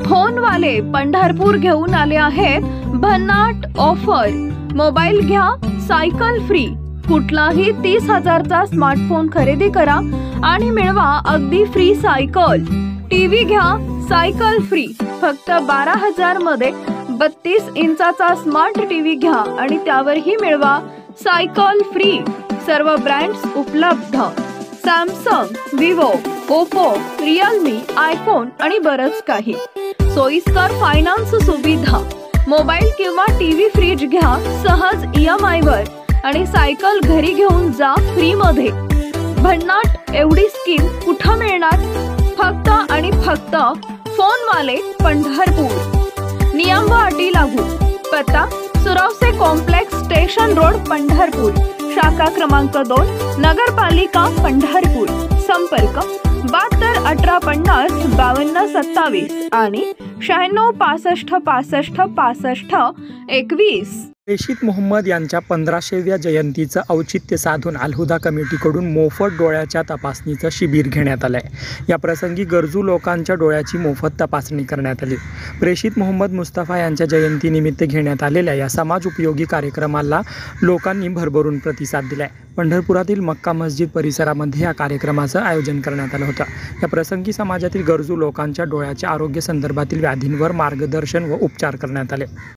फोनवाले पंढरपूर घेऊन आले आहेत भन्नाट ऑफर। मोबाईल घ्या, सायकल फ्री। कुठलाही 30,000चा स्मार्टफोन खरेदी करा आणि मिळवा अगदी फ्री सायकल। टीव्ही घ्या, सायकल फ्री। फक्त 12,000 मध्ये 32 इंचाचा स्मार्ट टीव्ही घ्या आणि त्यावरही मिळवा सायकल फ्री। सर्व ब्रँड्स उपलब्ध। Samsung, Vivo, Oppo, Realme, iPhone आणि बरंच काही। सोयीस्कर फायनान्स सुविधा। मोबाईल किंवा टीव्ही फ्रीज घ्या सहज EMI वर आणि सायकल घरी घेऊन जा फ्री मध्ये। भन्नाट एवढी स्कीम कुठं मिळणार? फक्त आणि फक्त फोनवाले पंढरपूर। नियम व अटी लागू। पत्ता सुरावसे कॉम्प्लेक्स, स्टेशन रोड, पंढरपूर। शाखा क्रमांक 2, नगरपालिका पंढरपूर। संपर्क 72 1850 52 27 आणि 96 65 65 65 21। प्रेषित मोहम्मद यांच्या 1500व्या जयंतीचं औचित्य साधून अलहुदा कमिटीकडून मोफत डोळ्याच्या तपासणीचं शिबिर घेण्यात आलं आहे। या प्रसंगी गरजू लोकांच्या डोळ्याची मोफत तपासणी करण्यात आली। प्रेषित मोहम्मद मुस्तफा यांच्या जयंतीनिमित्त घेण्यात आलेल्या या समाज उपयोगी कार्यक्रमाला लोकांनी भरभरून प्रतिसाद दिलाय। पंढरपुरातील मक्का मस्जिद परिसरामध्ये या कार्यक्रमाचं आयोजन करण्यात आलं होतं। या प्रसंगी समाजातील गरजू लोकांच्या डोळ्याच्या आरोग्य संदर्भातील व्याधींवर मार्गदर्शन व उपचार करण्यात आले।